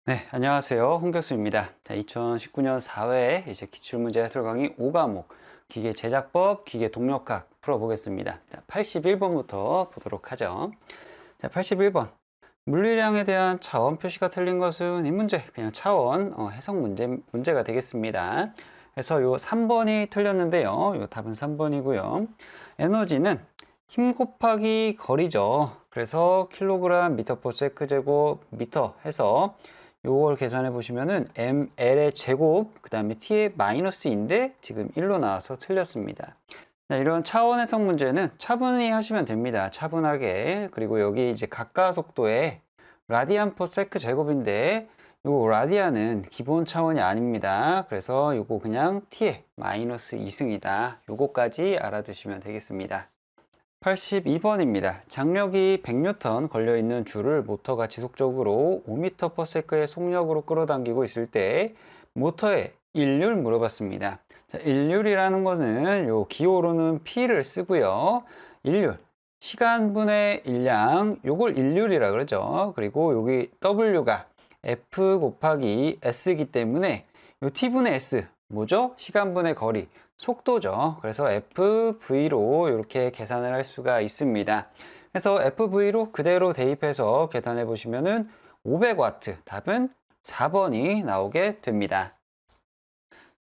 네, 안녕하세요. 홍 교수입니다. 자, 2019년 4회 이제 기출문제 해설 강의 5과목 기계 제작법, 기계 동력학 풀어보겠습니다. 자, 81번부터 보도록 하죠. 자, 81번. 물리량에 대한 차원 표시가 틀린 것은 이 문제 그냥 차원 해석 문제가 되겠습니다. 그래서 요 3번이 틀렸는데요. 요 답은 3번이고요. 에너지는 힘 곱하기 거리죠. 그래서 킬로그램 미터 퍼 세크 제곱 미터 해서 요걸 계산해 보시면은 ml의 제곱 그 다음에 t의 마이너스인데 지금 1로 나와서 틀렸습니다. 자, 이런 차원 해석 문제는 차분히 하시면 됩니다. 차분하게. 그리고 여기 이제 가까속도에 라디안 퍼 세크 제곱인데 요 라디안은 기본 차원이 아닙니다. 그래서 요거 그냥 t의 마이너스 2승이다. 요거까지 알아두시면 되겠습니다. 82번입니다. 장력이 100N 걸려있는 줄을 모터가 지속적으로 5m/s의 속력으로 끌어당기고 있을 때 모터의 일률 물어봤습니다. 자, 일률이라는 것은 요 기호로는 P를 쓰고요. 일률, 시간분의 일량, 요걸 일률이라 그러죠. 그리고 여기 W가 F 곱하기 S이기 때문에 요 T분의 S, 뭐죠? 시간분의 거리. 속도죠. 그래서 FV로 이렇게 계산을 할 수가 있습니다. 그래서 FV로 그대로 대입해서 계산해 보시면은 500W, 답은 4번이 나오게 됩니다.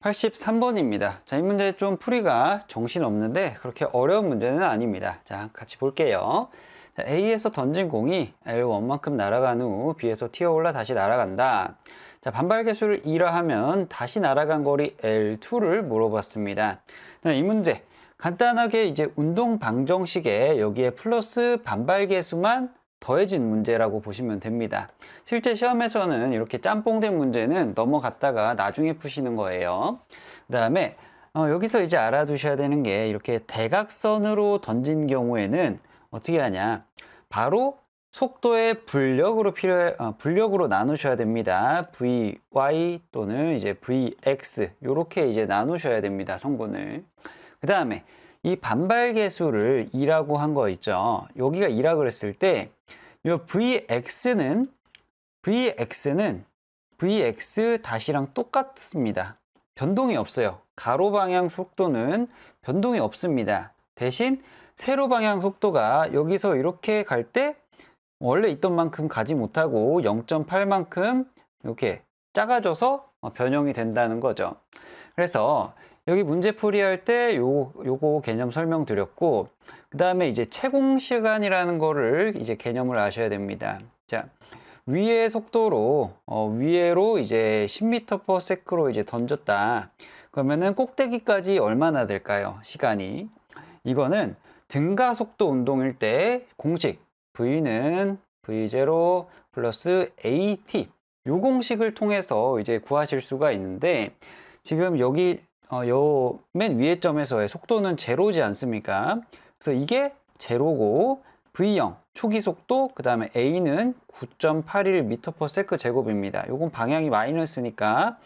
83번입니다. 자, 이 문제 좀 풀이가 정신없는데 그렇게 어려운 문제는 아닙니다. 자, 같이 볼게요. 자, A에서 던진 공이 L1만큼 날아간 후 B에서 튀어올라 다시 날아간다. 자, 반발 계수를 2라 하면 다시 날아간 거리 L2를 물어봤습니다. 자, 이 문제 간단하게 이제 운동 방정식에 여기에 플러스 반발 계수만 더해진 문제라고 보시면 됩니다. 실제 시험에서는 이렇게 짬뽕된 문제는 넘어갔다가 나중에 푸시는 거예요. 그 다음에 여기서 이제 알아두셔야 되는 게 이렇게 대각선으로 던진 경우에는 어떻게 하냐, 바로 속도의 분력으로 나누셔야 됩니다. Vy 또는 이제 Vx 이렇게 이제 나누셔야 됩니다. 성분을. 그 다음에 이 반발 계수를 2라고 한 거 있죠. 여기가 2라 그랬을 때 이 Vx는 Vx 다시랑 똑같습니다. 변동이 없어요. 가로 방향 속도는 변동이 없습니다. 대신 세로 방향 속도가 여기서 이렇게 갈 때 원래 있던 만큼 가지 못하고 0.8만큼 이렇게 작아져서 변형이 된다는 거죠. 그래서 여기 문제 풀이할 때 요거 개념 설명드렸고, 그 다음에 이제 채공 시간이라는 거를 이제 개념을 아셔야 됩니다. 자, 위의 속도로 위에로 이제 10m/s로 이제 던졌다. 그러면은 꼭대기까지 얼마나 될까요? 시간이. 이거는 등가 속도 운동일 때 공식 V는 V0 플러스 AT 요 공식을 통해서 이제 구하실 수가 있는데, 지금 여기 요 맨 위에 점에서의 속도는 제로지 않습니까? 그래서 이게 제로고 V0 초기 속도, 그 다음에 A는 9.81m/s 제곱입니다. 요건 방향이 마이너스니까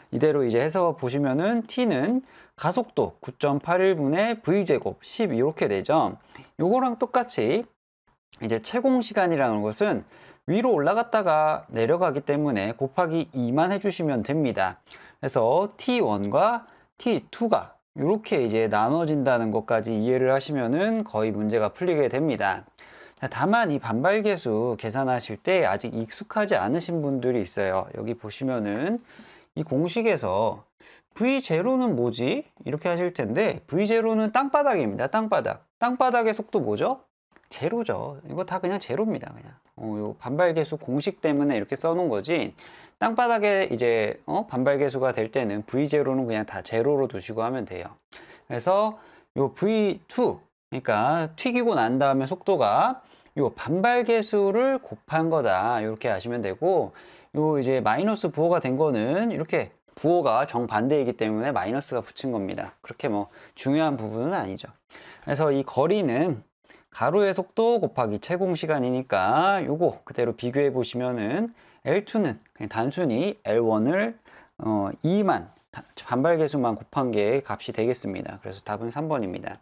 이대로 이제 해서 보시면은 T는 가속도 9.81분의 V제곱 10 이렇게 되죠. 요거랑 똑같이 이제 채공 시간이라는 것은 위로 올라갔다가 내려가기 때문에 곱하기 2만 해주시면 됩니다. 그래서 T1과 T2가 이렇게 이제 나눠진다는 것까지 이해를 하시면은 거의 문제가 풀리게 됩니다. 다만 이 반발계수 계산하실 때 아직 익숙하지 않으신 분들이 있어요. 여기 보시면은 이 공식에서 V0는 뭐지? 이렇게 하실 텐데 V0는 땅바닥입니다. 땅바닥. 땅바닥의 속도 뭐죠? 제로죠. 이거 다 그냥 제로입니다. 그냥. 요 반발계수 공식 때문에 이렇게 써놓은 거지. 땅바닥에 이제 반발계수가 될 때는 V0는 그냥 다 제로로 두시고 하면 돼요. 그래서 요 V2, 그러니까 튀기고 난 다음에 속도가 요 반발계수를 곱한 거다. 이렇게 아시면 되고, 요 이제 마이너스 부호가 된 거는 이렇게 부호가 정반대이기 때문에 마이너스가 붙인 겁니다. 그렇게 뭐 중요한 부분은 아니죠. 그래서 이 거리는 가로의 속도 곱하기 채공 시간이니까 요거 그대로 비교해 보시면은 L2는 그냥 단순히 L1을 2만 반발 계수만 곱한 게 값이 되겠습니다. 그래서 답은 3번입니다.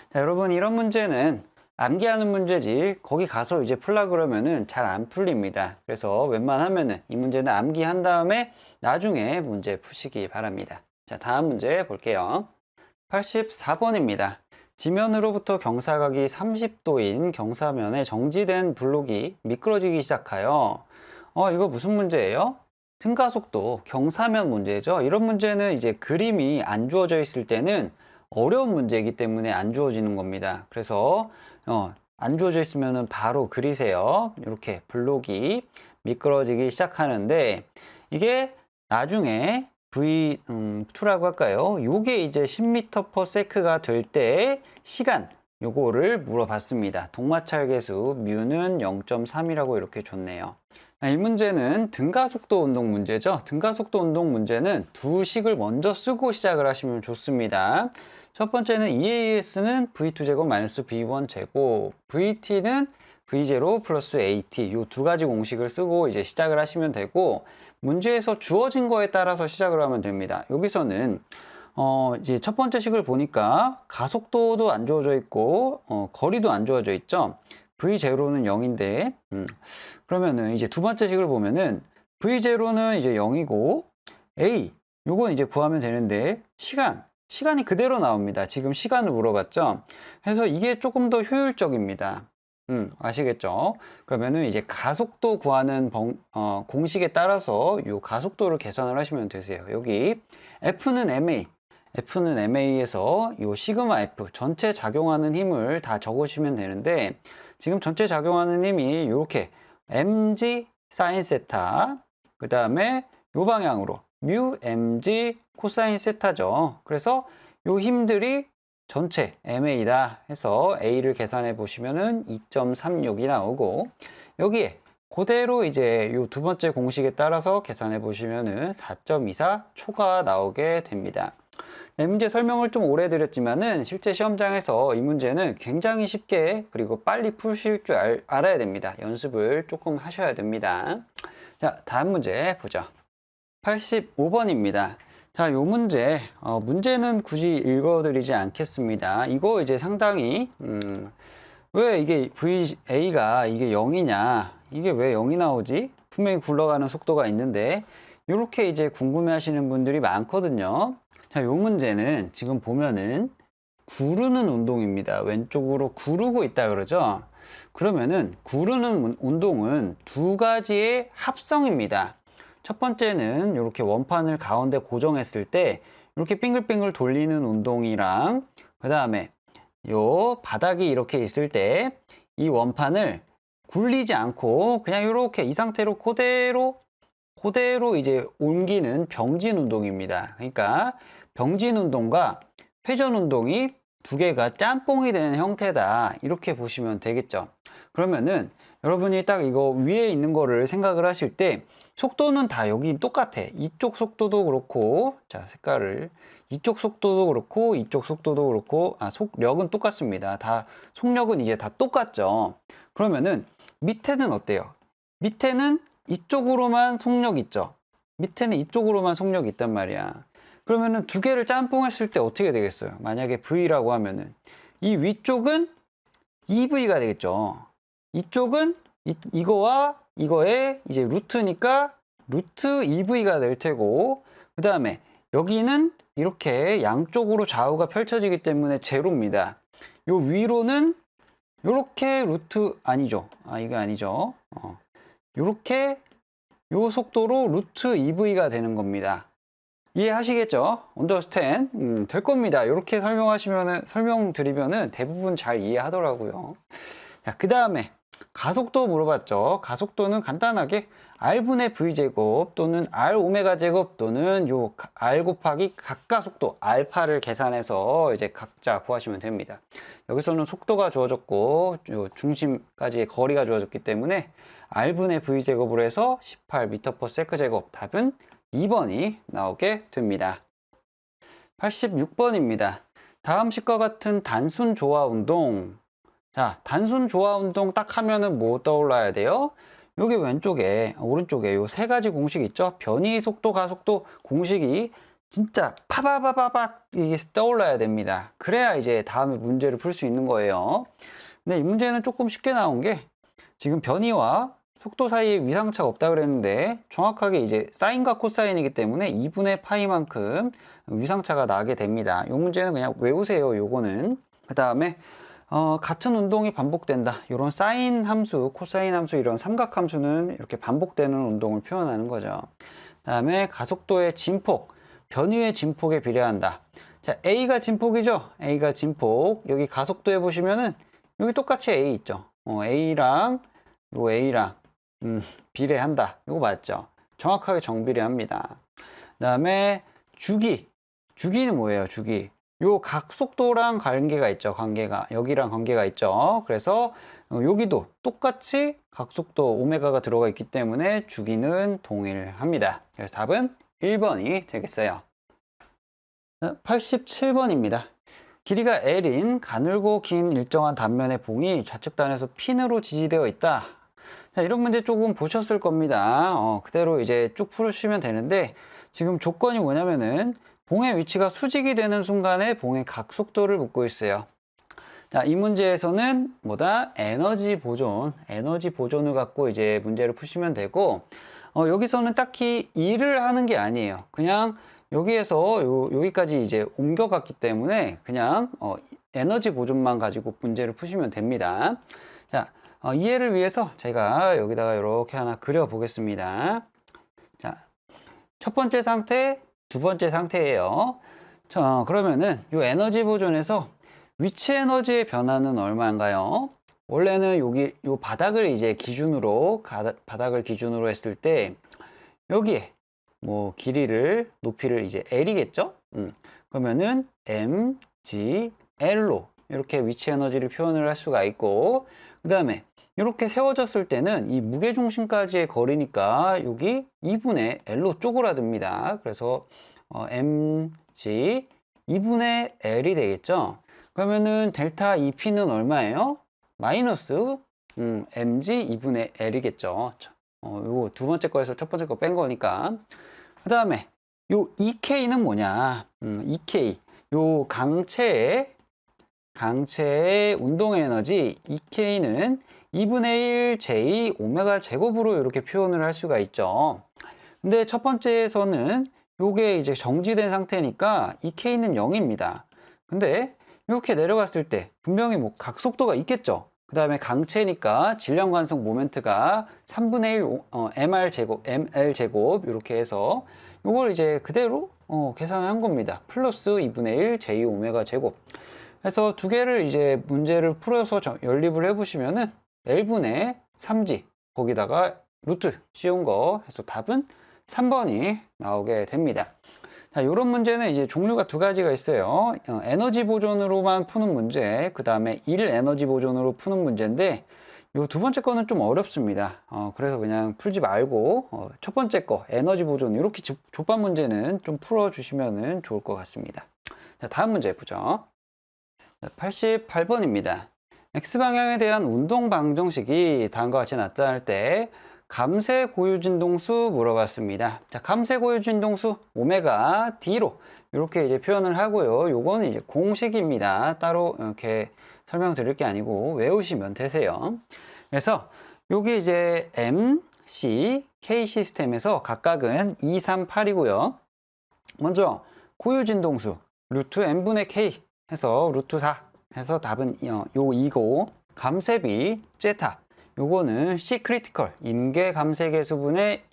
자, 여러분 이런 문제는 암기하는 문제지 거기 가서 이제 풀라 그러면은 잘 안 풀립니다. 그래서 웬만하면은 이 문제는 암기한 다음에 나중에 문제 푸시기 바랍니다. 자, 다음 문제 볼게요. 84번입니다. 지면으로부터 경사각이 30도인 경사면에 정지된 블록이 미끄러지기 시작하여 이거 무슨 문제예요? 등가속도 경사면 문제죠. 이런 문제는 이제 그림이 안 주어져 있을 때는 어려운 문제이기 때문에 안 주어지는 겁니다. 그래서 안 주어져 있으면 바로 그리세요. 이렇게 블록이 미끄러지기 시작하는데 이게 나중에 V2라고 할까요? 요게 이제 10m/s가 될 때 시간 요거를 물어봤습니다. 동마찰계수 뮤는 0.3이라고 이렇게 줬네요. 이 문제는 등가속도 운동 문제죠. 등가속도 운동 문제는 두 식을 먼저 쓰고 시작을 하시면 좋습니다. 첫 번째는 EAS는 V2제곱 마이너스 V1제곱, VT는 V0 플러스 AT 이 두 가지 공식을 쓰고 이제 시작을 하시면 되고 문제에서 주어진 거에 따라서 시작을 하면 됩니다. 여기서는 이제 첫 번째 식을 보니까 가속도도 안 주어져 있고 거리도 안 주어져 있죠. V0는 0인데 그러면은 이제 두 번째 식을 보면은 V0는 이제 0이고 A 요건 이제 구하면 되는데 시간이 그대로 나옵니다. 지금 시간을 물어봤죠. 그래서 이게 조금 더 효율적입니다. 아시겠죠? 그러면은 이제 가속도 구하는 공식에 따라서 요 가속도를 계산을 하시면 되세요. 여기 F는 MA에서 요 시그마 F 전체 작용하는 힘을 다 적으시면 되는데 지금 전체 작용하는 힘이 이렇게 mg 사인 세타 그 다음에 요 방향으로 뮤 mg 코사인 세타죠. 그래서 요 힘들이 전체 MA다 해서 A를 계산해 보시면은 2.36이 나오고 여기에 그대로 이제 요 두 번째 공식에 따라서 계산해 보시면은 4.24 초가 나오게 됩니다. 네, 문제 설명을 좀 오래 드렸지만은 실제 시험장에서 이 문제는 굉장히 쉽게 그리고 빨리 푸실 줄 알아야 됩니다. 연습을 조금 하셔야 됩니다. 자, 다음 문제 보죠. 85번입니다. 자, 요 문제, 문제는 굳이 읽어드리지 않겠습니다. 이거 이제 상당히, 왜 이게 VA가 이게 0이냐? 이게 왜 0이 나오지? 분명히 굴러가는 속도가 있는데, 이렇게 이제 궁금해 하시는 분들이 많거든요. 자, 요 문제는 지금 보면은 구르는 운동입니다. 왼쪽으로 구르고 있다 그러죠? 그러면은 구르는 운동은 두 가지의 합성입니다. 첫 번째는 이렇게 원판을 가운데 고정했을 때 이렇게 빙글빙글 돌리는 운동이랑 그 다음에 요 바닥이 이렇게 있을 때 이 원판을 굴리지 않고 그냥 이렇게 이 상태로 그대로 이제 옮기는 병진 운동입니다. 그러니까 병진 운동과 회전 운동이 두 개가 짬뽕이 되는 형태다. 이렇게 보시면 되겠죠. 그러면은 여러분이 딱 이거 위에 있는 거를 생각을 하실 때 속도는 다 여기 똑같아. 이쪽 속도도 그렇고, 자, 색깔을. 이쪽 속도도 그렇고, 이쪽 속도도 그렇고, 속력은 똑같습니다. 속력은 이제 다 똑같죠. 그러면은 밑에는 어때요? 밑에는 이쪽으로만 속력 있죠. 밑에는 이쪽으로만 속력이 있단 말이야. 그러면은 두 개를 짬뽕했을 때 어떻게 되겠어요? 만약에 V라고 하면은 이 위쪽은 EV가 되겠죠. 이쪽은 이거와 이거의 이제 루트니까 루트 EV가 될 테고 그 다음에 여기는 이렇게 양쪽으로 좌우가 펼쳐지기 때문에 제로입니다. 요 위로는 요렇게 루트 아니죠. 이거 아니죠. 요렇게 요 속도로 루트 EV가 되는 겁니다. 이해하시겠죠? understand 될 겁니다. 이렇게 설명드리면은 대부분 잘 이해하더라고요. 자, 그 다음에 가속도 물어봤죠. 가속도는 간단하게 R분의 V제곱 또는 R 오메가 제곱 또는 요 R 곱하기 각가속도 알파를 계산해서 이제 각자 구하시면 됩니다. 여기서는 속도가 주어졌고 요 중심까지의 거리가 주어졌기 때문에 R분의 V제곱으로 해서 18m/s 제곱 답은 2번이 나오게 됩니다. 86번입니다. 다음 식과 같은 단순 조화 운동. 자, 단순 조화 운동 딱 하면은 뭐 떠올라야 돼요? 여기 오른쪽에 요 세 가지 공식 있죠? 변이 속도, 가속도 공식이 진짜 파바바바박 이게 떠올라야 됩니다. 그래야 이제 다음에 문제를 풀 수 있는 거예요. 근데 이 문제는 조금 쉽게 나온 게 지금 변이와 속도 사이에 위상차가 없다 그랬는데 정확하게 이제 사인과 코사인이기 때문에 2분의 파이만큼 위상차가 나게 됩니다. 이 문제는 그냥 외우세요. 요거는. 그 다음에 같은 운동이 반복된다. 이런 사인 함수, 코사인 함수, 이런 삼각 함수는 이렇게 반복되는 운동을 표현하는 거죠. 그 다음에 가속도의 진폭, 변위의 진폭에 비례한다. 자, A가 진폭이죠? A가 진폭. 여기 가속도에 보시면은 여기 똑같이 A 있죠? A랑 비례한다. 이거 맞죠? 정확하게 정비례합니다. 그 다음에 주기는 뭐예요? 주기. 요 각속도랑 관계가 있죠. 여기랑 관계가 있죠. 그래서 여기도 똑같이 각속도 오메가가 들어가 있기 때문에 주기는 동일합니다. 그래서 답은 1번이 되겠어요. 87번입니다. 길이가 L인 가늘고 긴 일정한 단면의 봉이 좌측단에서 핀으로 지지되어 있다. 자, 이런 문제 조금 보셨을 겁니다. 그대로 이제 쭉 풀으시면 되는데, 지금 조건이 뭐냐면은 봉의 위치가 수직이 되는 순간에 봉의 각속도를 묻고 있어요. 자, 이 문제에서는 에너지 보존을 갖고 이제 문제를 푸시면 되고, 여기서는 딱히 일을 하는 게 아니에요. 그냥 여기에서 여기까지 이제 옮겨갔기 때문에 그냥 에너지 보존만 가지고 문제를 푸시면 됩니다. 자, 이해를 위해서 제가 여기다가 이렇게 하나 그려 보겠습니다. 자, 첫 번째 상태, 두 번째 상태예요. 자, 그러면은 이 에너지 보존에서 위치 에너지의 변화는 얼마인가요? 원래는 여기 요 바닥을 이제 바닥을 기준으로 했을 때 여기에 길이를 높이를 이제 L이겠죠? 그러면은 M, G, L로 이렇게 위치 에너지를 표현을 할 수가 있고, 그 다음에 이렇게 세워졌을 때는 이 무게중심까지의 거리니까 여기 2분의 L로 쪼그라듭니다. 그래서 mg 2분의 L이 되겠죠. 그러면은 델타 EP는 얼마예요? 마이너스 mg 2분의 L이겠죠. 요거 두 번째 거에서 첫 번째 거 뺀 거니까. 그 다음에 요 EK는 뭐냐? EK 요 강체의 운동 에너지 EK는 2분의 1 J 오메가 제곱으로 이렇게 표현을 할 수가 있죠. 근데 첫 번째에서는 요게 이제 정지된 상태니까 EK는 0입니다. 근데 이렇게 내려갔을 때 분명히 각속도가 있겠죠. 그 다음에 강체니까 질량 관성 모멘트가 3분의 1 ML 제곱 이렇게 해서 요걸 이제 그대로 계산한 겁니다. 플러스 2분의 1 J 오메가 제곱. 그래서 두 개를 이제 문제를 풀어서 연립을 해보시면은 L분의 3G 거기다가 루트 씌운 거 해서 답은 3번이 나오게 됩니다. 자, 이런 문제는 이제 종류가 두 가지가 있어요. 에너지 보존으로만 푸는 문제, 그 다음에 일 에너지 보존으로 푸는 문제인데, 요 두 번째 거는 좀 어렵습니다. 그래서 그냥 풀지 말고, 첫 번째 거, 에너지 보존, 이렇게 족밥 문제는 좀 풀어주시면 좋을 것 같습니다. 자, 다음 문제 보죠. 88번입니다. X방향에 대한 운동 방정식이 다음과 같이 나타날 때 감세 고유진동수 물어봤습니다. 자, 감세 고유진동수 오메가 D로 이렇게 이제 표현을 하고요. 요거는 이제 공식입니다. 따로 이렇게 설명드릴 게 아니고 외우시면 되세요. 그래서 여기 이제 M, C, K 시스템에서 각각은 2, 3, 8이고요. 먼저 고유진동수 루트 M분의 K 해서 루트 4 해서 답은 요 2고, 감세비 제타 요거는 C 크리티컬 임계 감세계수분의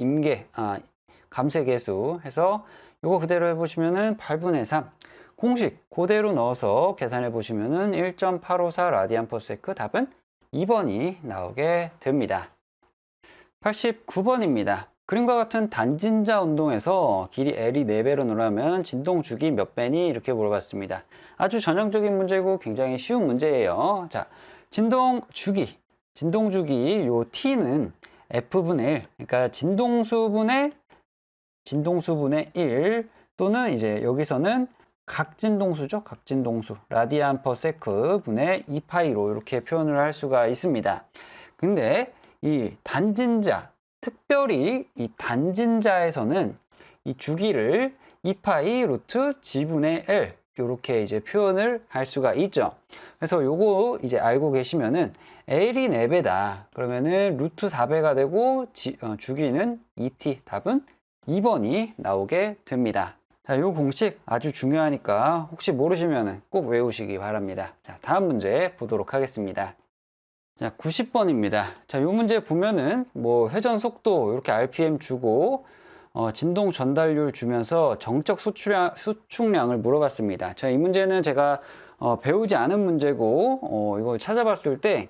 감세계수 해서 요거 그대로 해보시면은 8분의 3 공식 그대로 넣어서 계산해 보시면은 1.854 라디안 퍼 세크 답은 2번이 나오게 됩니다. 89번입니다. 그림과 같은 단진자 운동에서 길이 L이 4배로 늘어나면 진동 주기 몇 배니? 이렇게 물어봤습니다. 아주 전형적인 문제고 굉장히 쉬운 문제예요. 자, 진동 주기 요 T는 F분의 1, 그러니까 진동수분의 1 또는 이제 여기서는 각진동수죠. 각진동수 라디안 퍼 세크 분의 2파이로 이렇게 표현을 할 수가 있습니다. 근데 이 단진자, 특별히 이 단진자에서는 이 주기를 2파이 루트 G분의 L 이렇게 이제 표현을 할 수가 있죠. 그래서 요거 이제 알고 계시면은 L이 4배다. 그러면은 루트 4배가 되고 주기는 2t. 답은 2번이 나오게 됩니다. 자, 요 공식 아주 중요하니까 혹시 모르시면은 꼭 외우시기 바랍니다. 자, 다음 문제 보도록 하겠습니다. 자, 90번입니다. 자, 요 문제 보면은 뭐 회전 속도 이렇게 RPM 주고 진동 전달률 주면서 정적 수축량을 물어봤습니다. 자, 이 문제는 제가 배우지 않은 문제고 이거 찾아봤을 때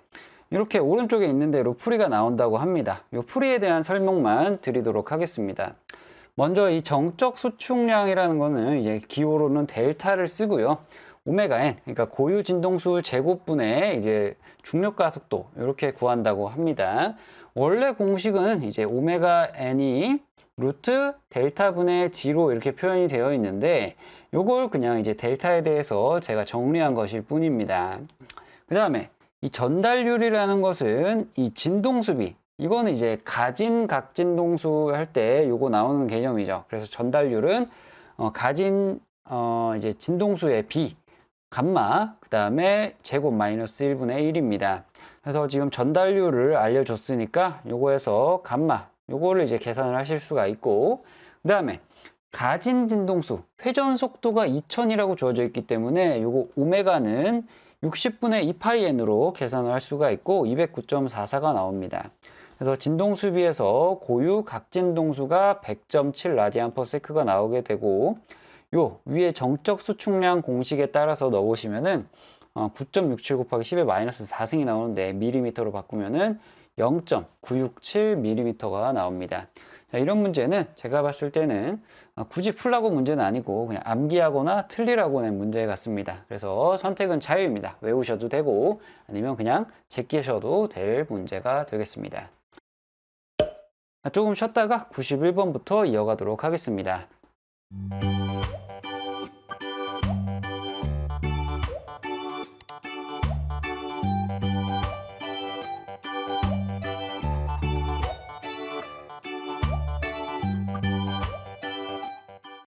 이렇게 오른쪽에 있는 대로 풀이가 나온다고 합니다. 이 풀이에 대한 설명만 드리도록 하겠습니다. 먼저 이 정적 수축량이라는 거는 이제 기호로는 델타를 쓰고요. 오메가 n, 그러니까 고유 진동수 제곱분의 이제 중력 가속도 이렇게 구한다고 합니다. 원래 공식은 이제 오메가 n이 루트 델타 분의 g로 이렇게 표현이 되어 있는데 요걸 그냥 이제 델타에 대해서 제가 정리한 것일 뿐입니다. 그 다음에 이 전달률이라는 것은 이 진동수비, 이거는 이제 가진 각진동수 할 때 요거 나오는 개념이죠. 그래서 전달률은 가진 이제 진동수의 b 감마, 그 다음에 제곱 마이너스 1분의 1입니다. 그래서 지금 전달률을 알려줬으니까 요거에서 감마, 요거를 이제 계산을 하실 수가 있고, 그 다음에 가진 진동수, 회전 속도가 2000이라고 주어져 있기 때문에 요거 오메가는 60분의 2파이n으로 계산을 할 수가 있고 209.44가 나옵니다. 그래서 진동수비에서 고유 각진동수가 100.7 라디안 퍼 세크가 나오게 되고, 요 위에 정적 수축량 공식에 따라서 넣으시면은 9.67 곱하기 10의 마이너스 4승이 나오는데 밀리미터로 바꾸면은 0.967mm가 나옵니다. 자, 이런 문제는 제가 봤을 때는 굳이 풀라고 문제는 아니고 그냥 암기하거나 틀리라고 낸 문제 같습니다. 그래서 선택은 자유입니다. 외우셔도 되고 아니면 그냥 제끼셔도 될 문제가 되겠습니다. 조금 쉬었다가 91번부터 이어가도록 하겠습니다.